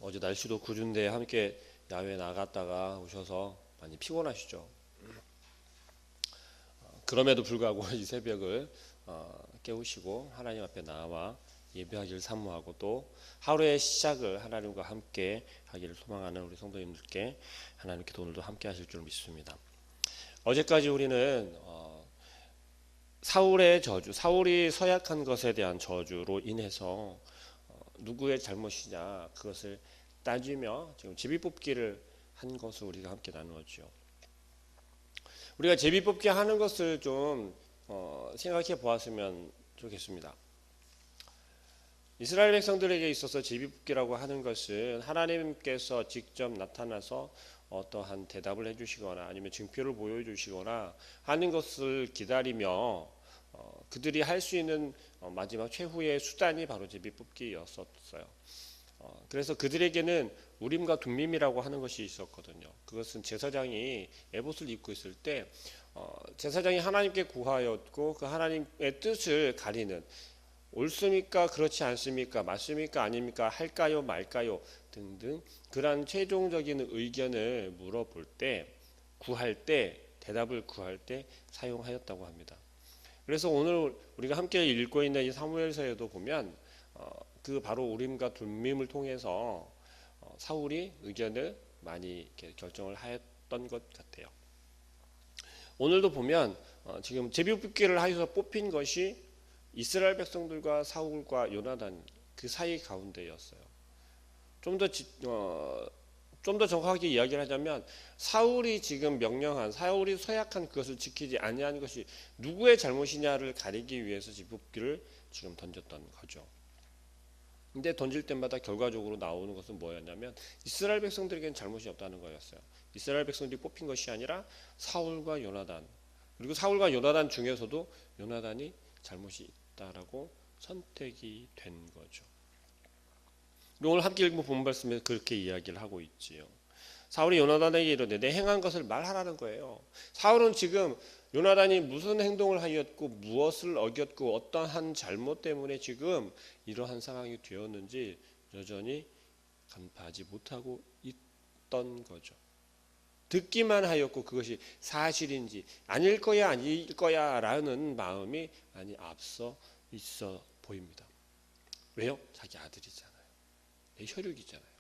어제 날씨도 굿인데 함께 야외 나갔다가 오셔서 많이 피곤하시죠. 그럼에도 불구하고 이 새벽을 깨우시고 하나님 앞에 나와 예배하기를 사모하고 또 하루의 시작을 하나님과 함께 하기를 소망하는 우리 성도님들께 하나님께 오늘도 함께 하실 줄 믿습니다. 어제까지 우리는 사울의 저주, 사울이 서약한 것에 대한 저주로 인해서 누구의 잘못이냐 그것을 따지며 지금 제비뽑기를 한 것을 우리가 함께 나누었죠. 우리가 제비뽑기 하는 것을 좀 생각해 보았으면 좋겠습니다. 이스라엘 백성들에게 있어서 제비뽑기라고 하는 것은 하나님께서 직접 나타나서 어떠한 대답을 해주시거나 아니면 증표를 보여주시거나 하는 것을 기다리며 그들이 할 수 있는 마지막 최후의 수단이 바로 제비뽑기였었어요. 그래서 그들에게는 우림과 둠밈이라고 하는 것이 있었거든요. 그것은 제사장이 에봇을 입고 있을 때 제사장이 하나님께 구하였고 그 하나님의 뜻을 가리는 옳습니까 그렇지 않습니까 맞습니까 아닙니까 할까요 말까요 등등 그러한 최종적인 의견을 물어볼 때 구할 때 대답을 구할 때 사용하였다고 합니다. 그래서 오늘 우리가 함께 읽고 있는 이 사무엘서에도 보면 그 바로 우림과 둠밈을 통해서 사울이 의견을 많이 이렇게 결정을 하였던 것 같아요. 오늘도 보면 지금 제비뽑기를 하여서 뽑힌 것이 이스라엘 백성들과 사울과 요나단 그 사이 가운데였어요. 좀 더 정확하게 이야기를 하자면 사울이 지금 명령한 사울이 서약한 그것을 지키지 아니한 것이 누구의 잘못이냐를 가리기 위해서 제비뽑기를 지금 던졌던 거죠. 근데 던질 때마다 결과적으로 나오는 것은 뭐였냐면 이스라엘 백성들에게는 잘못이 없다는 거였어요. 이스라엘 백성들이 뽑힌 것이 아니라 사울과 요나단 그리고 사울과 요나단 중에서도 요나단이 잘못이 있다라고 선택이 된 거죠. 오늘 함께 읽은 본 말씀에 그렇게 이야기를 하고 있지요. 사울이 요나단에게 이르되 내 행한 것을 말하라는 거예요. 사울은 지금 요나단이 무슨 행동을 하였고 무엇을 어겼고 어떠한 잘못 때문에 지금 이러한 상황이 되었는지 여전히 간파하지 못하고 있던 거죠. 듣기만 하였고 그것이 사실인지 아닐 거야 아닐 거야 라는 마음이 많이 앞서 있어 보입니다. 왜요? 자기 아들이잖아요. 내 혈육이잖아요.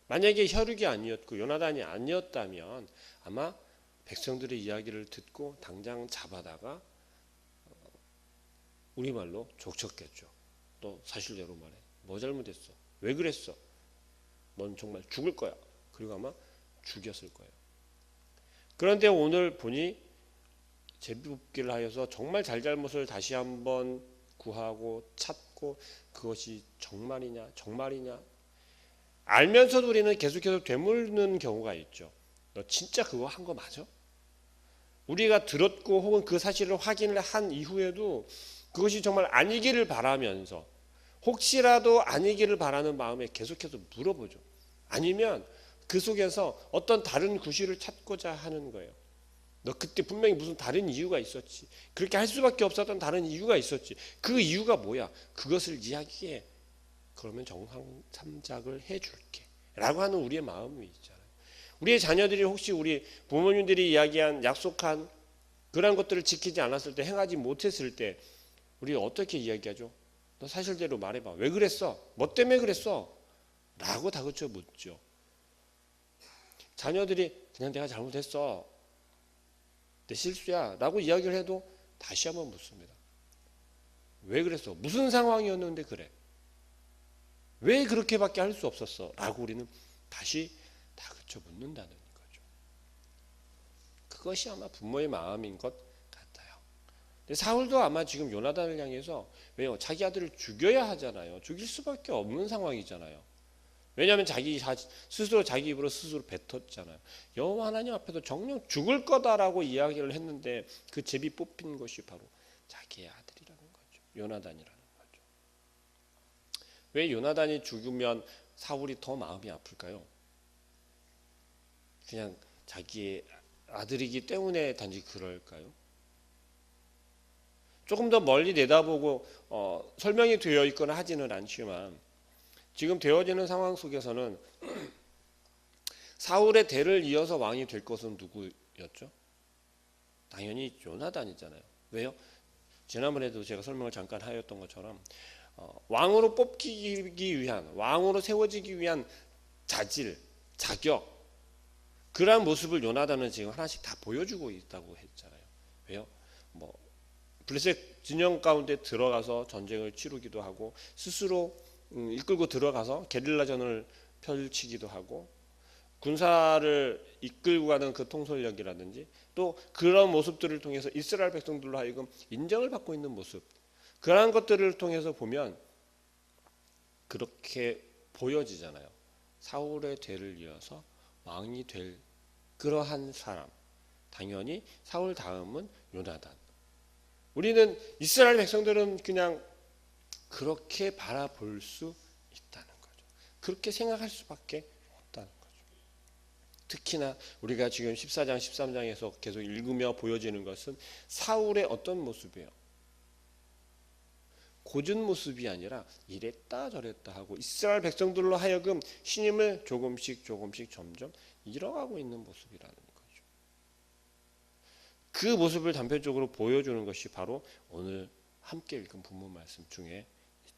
만약에 혈육이 아니었고 요나단이 아니었다면 아마 백성들의 이야기를 듣고 당장 잡아다가 우리말로 족쳤겠죠. 또 사실대로 말해. 뭐 잘못했어? 왜 그랬어? 넌 정말 죽을 거야. 그리고 아마 죽였을 거예요. 그런데 오늘 보니 제비뽑기를 하여서 정말 잘잘못을 다시 한번 구하고 찾고 그것이 정말이냐 알면서도 우리는 계속해서 되물는 경우가 있죠. 너 진짜 그거 한 거 맞아? 우리가 들었고 혹은 그 사실을 확인을 한 이후에도 그것이 정말 아니기를 바라면서 혹시라도 아니기를 바라는 마음에 계속해서 물어보죠. 아니면 그 속에서 어떤 다른 구실을 찾고자 하는 거예요. 너 그때 분명히 무슨 다른 이유가 있었지. 그렇게 할 수밖에 없었던 다른 이유가 있었지. 그 이유가 뭐야? 그것을 이야기해. 그러면 정상 참작을 해줄게 라고 하는 우리의 마음이 있잖아요. 우리의 자녀들이 혹시 우리 부모님들이 이야기한 약속한 그런 것들을 지키지 않았을 때 행하지 못했을 때 우리 어떻게 이야기하죠? 너 사실대로 말해봐. 왜 그랬어? 뭐 때문에 그랬어? 라고 다그쳐 묻죠. 자녀들이 그냥 내가 잘못했어. 내 실수야 라고 이야기를 해도 다시 한번 묻습니다. 왜 그랬어? 무슨 상황이었는데 그래? 왜 그렇게밖에 할 수 없었어? 라고 우리는 다시 다그쳐 묻는다는 거죠. 그것이 아마 부모의 마음인 것 같아요. 근데 사울도 아마 지금 요나단을 향해서 왜요? 자기 아들을 죽여야 하잖아요. 죽일 수밖에 없는 상황이잖아요. 왜냐하면 자기 스스로 자기 입으로 스스로 뱉었잖아요. 여호와 하나님 앞에서 정녕 죽을 거다라고 이야기를 했는데 그 제비 뽑힌 것이 바로 자기의 아들이라는 거죠. 요나단이라는 거죠. 왜 요나단이 죽으면 사울이 더 마음이 아플까요? 그냥 자기의 아들이기 때문에 단지 그럴까요? 조금 더 멀리 내다보고 설명이 되어 있거나 하지는 않지만 지금 되어지는 상황 속에서는 사울의 대를 이어서 왕이 될 것은 누구였죠? 당연히 요나단이잖아요. 왜요? 지난번에도 제가 설명을 잠깐 하였던 것처럼 왕으로 뽑히기 위한, 왕으로 세워지기 위한 자질, 자격, 그러한 모습을 요나단은 지금 하나씩 다 보여주고 있다고 했잖아요. 왜요? 뭐 블레셋 진영 가운데 들어가서 전쟁을 치르기도 하고, 스스로 이끌고 들어가서 게릴라전을 펼치기도 하고, 군사를 이끌고 가는 그 통솔력이라든지, 또 그런 모습들을 통해서 이스라엘 백성들로 하여금 인정을 받고 있는 모습, 그러한 것들을 통해서 보면 그렇게 보여지잖아요. 사울의 뒤를 이어서 왕이 될 그러한 사람, 당연히 사울 다음은 요나단. 우리는 이스라엘 백성들은 그냥 그렇게 바라볼 수 있다는 거죠. 그렇게 생각할 수밖에 없다는 거죠. 특히나 우리가 지금 14장 13장에서 계속 읽으며 보여지는 것은 사울의 어떤 모습이에요? 고준 모습이 아니라 이랬다 저랬다 하고 이스라엘 백성들로 하여금 신임을 조금씩 점점 잃어가고 있는 모습이라는 거죠. 그 모습을 단편적으로 보여주는 것이 바로 오늘 함께 읽은 본문 말씀 중에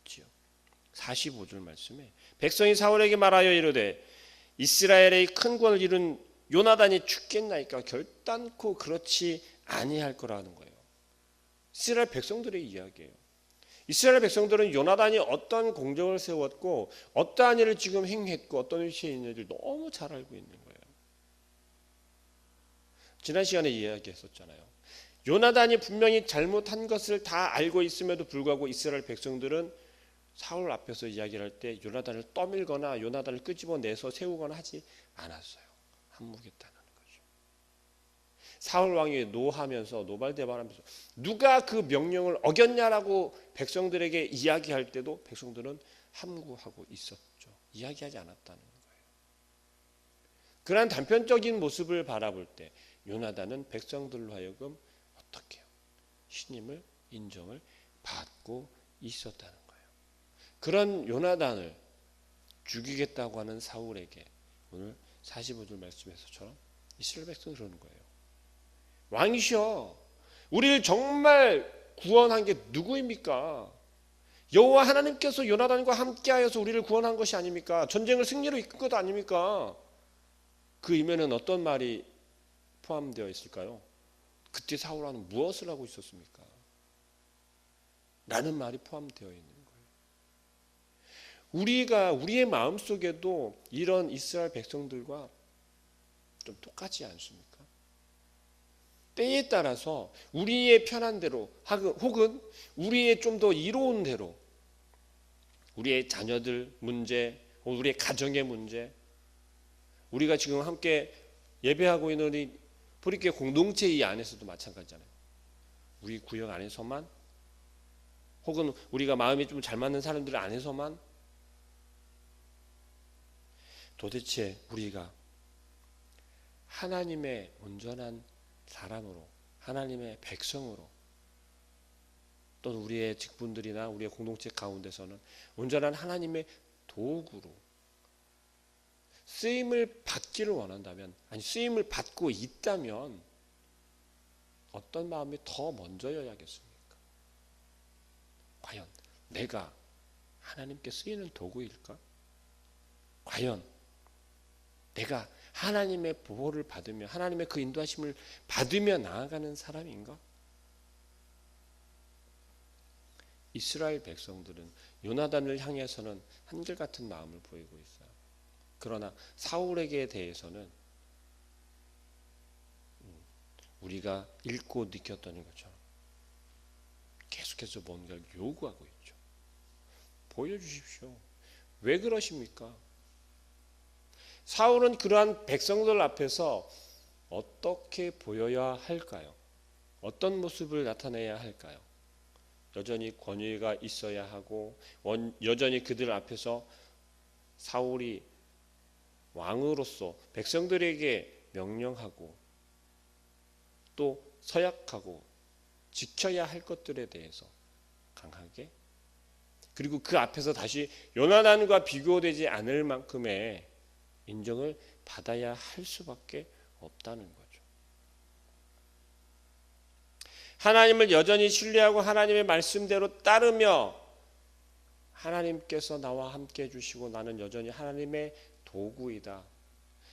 있지요. 45절 말씀에 백성이 사울에게 말하여 이르되 이스라엘의 큰 권을 이룬 요나단이 죽겠나이까 결단코 그렇지 아니할 거라는 거예요. 이스라엘 백성들의 이야기예요. 이스라엘 백성들은 요나단이 어떤 공적을 세웠고 어떠한 일을 지금 행했고 어떤 위치에 있는지를 너무 잘 알고 있는 거예요. 지난 시간에 이야기했었잖아요. 요나단이 분명히 잘못한 것을 다 알고 있음에도 불구하고 이스라엘 백성들은 사울 앞에서 이야기를 할 때 요나단을 떠밀거나 요나단을 끄집어내서 세우거나 하지 않았어요. 한무겠다는 거죠. 사울 왕이 노하면서 노발대발하면서 누가 그 명령을 어겼냐라고 백성들에게 이야기할 때도 백성들은 함구하고 있었죠. 이야기하지 않았다는 거예요. 그러한 단편적인 모습을 바라볼 때 요나단은 백성들로 하여금 어떻게 해요? 신임을 인정을 받고 있었다는 거예요. 그런 요나단을 죽이겠다고 하는 사울에게 오늘 45절 말씀에서처럼 이스라엘 백성은 그러는 거예요. 왕이시여, 우리를 정말 구원한 게 누구입니까? 여호와 하나님께서 요나단과 함께하여서 우리를 구원한 것이 아닙니까? 전쟁을 승리로 이끈 것 아닙니까? 그 이면에는 어떤 말이 포함되어 있을까요? 그때 사울은 무엇을 하고 있었습니까? 라는 말이 포함되어 있는 거예요. 우리의 마음속에도 이런 이스라엘 백성들과 좀 똑같지 않습니까? 때에 따라서 우리의 편한 대로 혹은 우리의 좀 더 이로운 대로 우리의 자녀들 문제, 우리의 가정의 문제, 우리가 지금 함께 예배하고 있는 이 보리교회 공동체 이 안에서도 마찬가지잖아요. 우리 구역 안에서만 혹은 우리가 마음이 좀 잘 맞는 사람들 안에서만 도대체 우리가 하나님의 온전한 사람으로 하나님의 백성으로 또는 우리의 직분들이나 우리의 공동체 가운데서는 온전한 하나님의 도구로 쓰임을 받기를 원한다면 아니 쓰임을 받고 있다면 어떤 마음이 더 먼저여야겠습니까? 과연 내가 하나님께 쓰이는 도구일까? 과연 내가 하나님의 보호를 받으며 하나님의 그 인도하심을 받으며 나아가는 사람인가? 이스라엘 백성들은 요나단을 향해서는 한결같은 마음을 보이고 있어요. 그러나 사울에게 대해서는 우리가 읽고 느꼈던 것처럼 계속해서 뭔가를 요구하고 있죠. 보여주십시오. 왜 그러십니까? 사울은 그러한 백성들 앞에서 어떻게 보여야 할까요? 어떤 모습을 나타내야 할까요? 여전히 권위가 있어야 하고 여전히 그들 앞에서 사울이 왕으로서 백성들에게 명령하고 또 서약하고 지켜야 할 것들에 대해서 강하게 그리고 그 앞에서 다시 요나단과 비교되지 않을 만큼의 인정을 받아야 할 수밖에 없다는 거죠. 하나님을 여전히 신뢰하고 하나님의 말씀대로 따르며 하나님께서 나와 함께 해주시고 나는 여전히 하나님의 도구이다.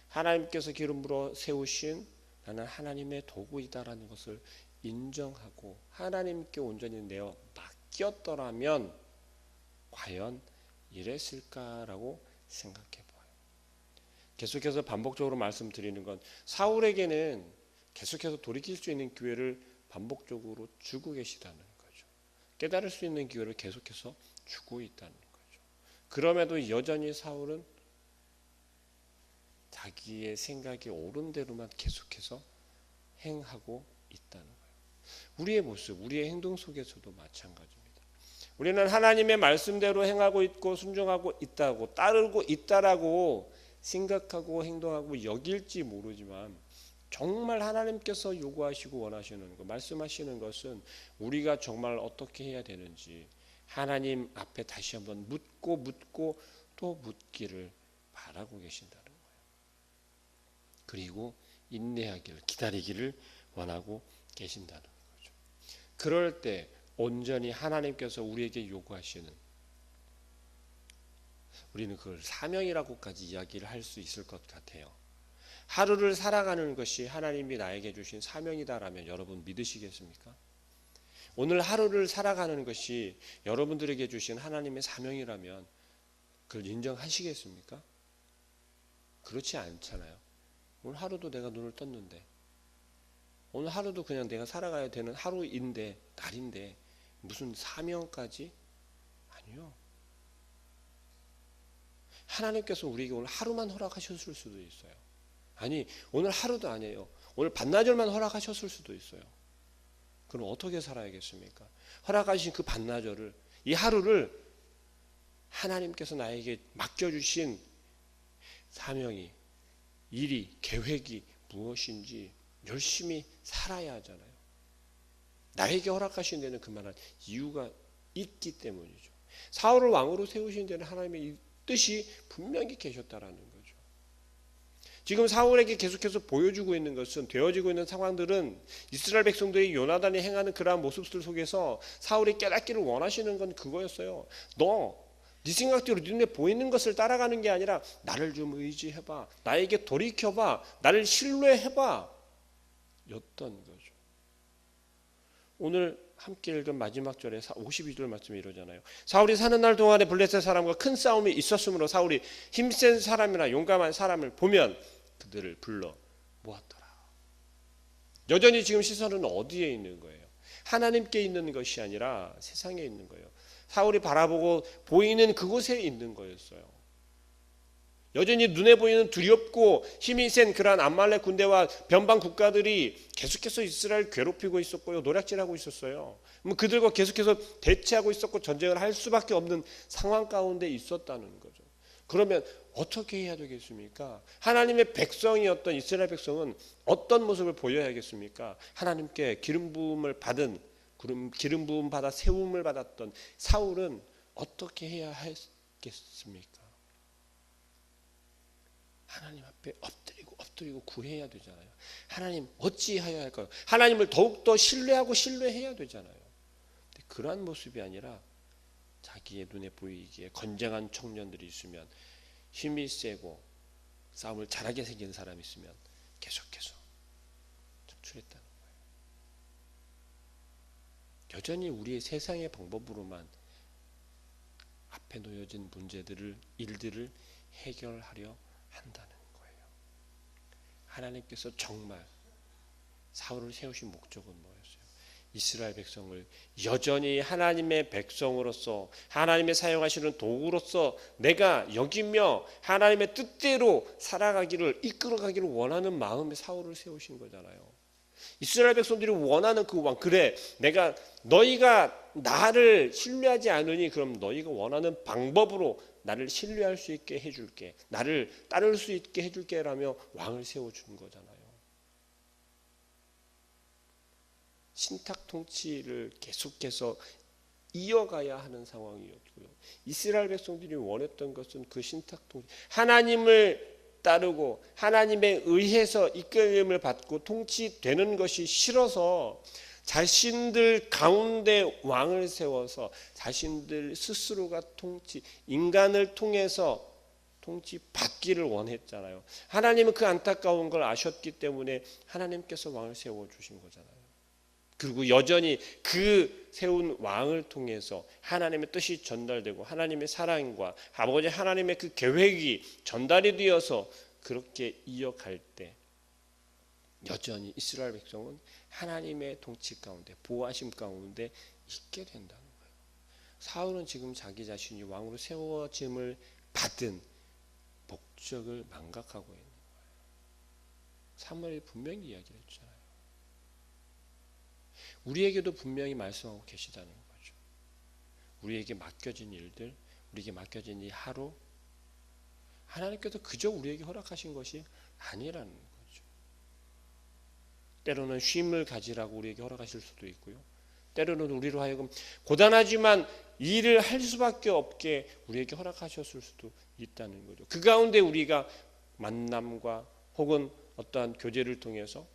하나님께서 기름 부어 세우신 나는 하나님의 도구이다라는 것을 인정하고 하나님께 온전히 내어 맡겼더라면 과연 이랬을까라고 생각해 봐요. 계속해서 반복적으로 말씀드리는 건 사울에게는 계속해서 돌이킬 수 있는 기회를 반복적으로 주고 계시다는 거죠. 깨달을 수 있는 기회를 계속해서 주고 있다는 거죠. 그럼에도 여전히 사울은 자기의 생각이 옳은 대로만 계속해서 행하고 있다는 거예요. 우리의 모습, 우리의 행동 속에서도 마찬가지입니다. 우리는 하나님의 말씀대로 행하고 있고 순종하고 있다고 따르고 있다라고 생각하고 행동하고 여길지 모르지만 정말 하나님께서 요구하시고 원하시는 것, 말씀하시는 것은 우리가 정말 어떻게 해야 되는지 하나님 앞에 다시 한번 묻고 또 묻기를 바라고 계신다는 거예요. 그리고 인내하기를, 기다리기를 원하고 계신다는 거죠. 그럴 때 온전히 하나님께서 우리에게 요구하시는, 우리는 그걸 사명이라고까지 이야기를 할 수 있을 것 같아요. 하루를 살아가는 것이 하나님이 나에게 주신 사명이다라면 여러분 믿으시겠습니까? 오늘 하루를 살아가는 것이 여러분들에게 주신 하나님의 사명이라면 그걸 인정하시겠습니까? 그렇지 않잖아요. 오늘 하루도 내가 눈을 떴는데, 오늘 하루도 그냥 내가 살아가야 되는 하루인데, 날인데 무슨 사명까지? 아니요. 하나님께서 우리에게 오늘 하루만 허락하셨을 수도 있어요. 아니, 오늘 하루도 아니에요. 오늘 반나절만 허락하셨을 수도 있어요. 그럼 어떻게 살아야겠습니까? 허락하신 그 반나절을, 이 하루를 하나님께서 나에게 맡겨주신 사명이, 일이, 계획이 무엇인지 열심히 살아야 하잖아요. 나에게 허락하신 데는 그만한 이유가 있기 때문이죠. 사울을 왕으로 세우신 데는 하나님의 뜻이 분명히 계셨다라는 거죠. 지금 사울에게 계속해서 보여주고 있는 것은, 되어지고 있는 상황들은 이스라엘 백성들이 요나단이 행하는 그러한 모습들 속에서 사울이 깨닫기를 원하시는 건 그거였어요. 네 생각대로 눈에 보이는 것을 따라가는 게 아니라 나를 좀 의지해봐, 나에게 돌이켜봐, 나를 신뢰해봐 였던 거죠. 오늘 함께 읽은 마지막 절에 52절 말씀이 이러잖아요. 사울이 사는 날 동안에 블레셋 사람과 큰 싸움이 있었으므로 사울이 힘센 사람이나 용감한 사람을 보면 그들을 불러 모았더라. 여전히 지금 시선은 어디에 있는 거예요? 하나님께 있는 것이 아니라 세상에 있는 거예요. 사울이 바라보고 보이는 그곳에 있는 거였어요. 여전히 눈에 보이는 두렵고 힘이 센 그러한 암말렉 군대와 변방 국가들이 계속해서 이스라엘을 괴롭히고 있었고요, 노략질하고 있었어요. 그들과 계속해서 대치하고 있었고 전쟁을 할 수밖에 없는 상황 가운데 있었다는 거죠. 그러면 어떻게 해야 되겠습니까? 하나님의 백성이었던 이스라엘 백성은 어떤 모습을 보여야겠습니까? 하나님께 기름 부음을 받은, 기름 부음 받아 세움을 받았던 사울은 어떻게 해야 했겠습니까? 하나님 앞에 엎드리고 구해야 되잖아요. 하나님 어찌하여야 할까요? 하나님을 더욱더 신뢰하고 신뢰해야 되잖아요. 근데 그러한 모습이 아니라 자기의 눈에 보이기에 건장한 청년들이 있으면, 힘이 세고 싸움을 잘하게 생긴 사람이 있으면 계속해서 적출했다는 거예요. 여전히 우리의 세상의 방법으로만 앞에 놓여진 문제들을, 일들을 해결하려 한다는 거예요. 하나님께서 정말 사울을 세우신 목적은 뭐였어요? 이스라엘 백성을 여전히 하나님의 백성으로서, 하나님의 사용하시는 도구로서 내가 여기며 하나님의 뜻대로 살아가기를, 이끌어가기를 원하는 마음에 사울을 세우신 거잖아요. 이스라엘 백성들이 원하는 그 왕, 그래 내가 너희가 나를 신뢰하지 않으니 그럼 너희가 원하는 방법으로 나를 신뢰할 수 있게 해줄게, 나를 따를 수 있게 해줄게 라며 왕을 세워준 거잖아요. 신탁 통치를 계속해서 이어가야 하는 상황이었고요. 이스라엘 백성들이 원했던 것은 그 신탁통, 하나님을 따르고 하나님에 의해서 이끌림을 받고 통치되는 것이 싫어서 자신들 가운데 왕을 세워서 자신들 스스로가 인간을 통해서 통치받기를 원했잖아요. 하나님은 그 안타까운 걸 아셨기 때문에 하나님께서 왕을 세워주신 거잖아요. 그리고 여전히 그 세운 왕을 통해서 하나님의 뜻이 전달되고 하나님의 사랑과 아버지 하나님의 그 계획이 전달이 되어서 그렇게 이어갈 때 여전히 이스라엘 백성은 하나님의 통치 가운데 보호하심 가운데 있게 된다는 거예요. 사울은 지금 자기 자신이 왕으로 세워짐을 받은 목적을 망각하고 있는 거예요. 사무엘이 분명히 이야기를 했잖아요. 우리에게도 분명히 말씀하고 계시다는 거죠. 우리에게 맡겨진 일들, 우리에게 맡겨진 이 하루, 하나님께서 그저 우리에게 허락하신 것이 아니라는 거죠. 때로는 쉼을 가지라고 우리에게 허락하실 수도 있고요. 때로는 우리로 하여금 고단하지만 일을 할 수밖에 없게 우리에게 허락하셨을 수도 있다는 거죠. 그 가운데 우리가 만남과 혹은 어떠한 교제를 통해서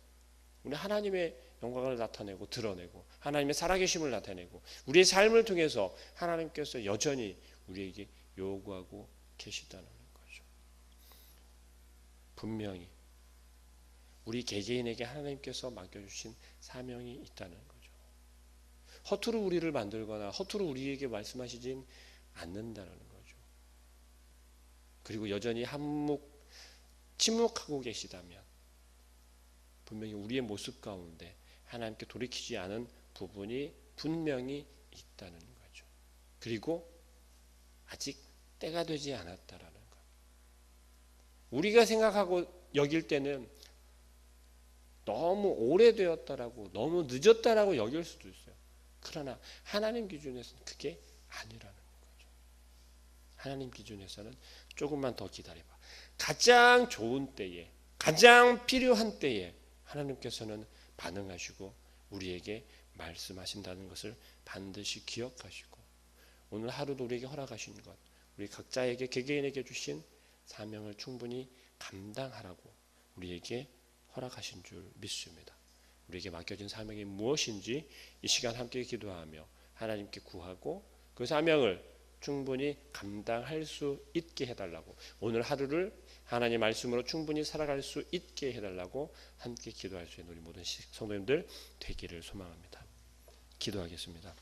우리 하나님의 영광을 나타내고 드러내고 하나님의 살아계심을 나타내고 우리의 삶을 통해서 하나님께서 여전히 우리에게 요구하고 계시다는 거죠. 분명히 우리 개개인에게 하나님께서 맡겨주신 사명이 있다는 거죠. 허투루 우리를 만들거나 허투루 우리에게 말씀하시진 않는다는 거죠. 그리고 여전히 침묵하고 계시다면 분명히 우리의 모습 가운데 하나님께 돌이키지 않은 부분이 분명히 있다는 거죠. 그리고 아직 때가 되지 않았다라는 것. 우리가 생각하고 여길 때는 너무 오래되었다라고 너무 늦었다라고 여길 수도 있어요. 그러나 하나님 기준에서는 그게 아니라는 거죠. 하나님 기준에서는 조금만 더 기다려봐. 가장 좋은 때에 가장 필요한 때에 하나님께서는 반응하시고 우리에게 말씀하신다는 것을 반드시 기억하시고 오늘 하루도 우리에게 허락하신 것, 우리 각자에게 개개인에게 주신 사명을 충분히 감당하라고 우리에게 허락하신 줄 믿습니다. 우리에게 맡겨진 사명이 무엇인지 이 시간 함께 기도하며 하나님께 구하고 그 사명을 충분히 감당할 수 있게 해달라고 오늘 하루를 하나님 말씀으로 충분히 살아갈 수 있게 해달라고 함께 기도할 수 있는 우리 모든 성도님들 되기를 소망합니다. 기도하겠습니다.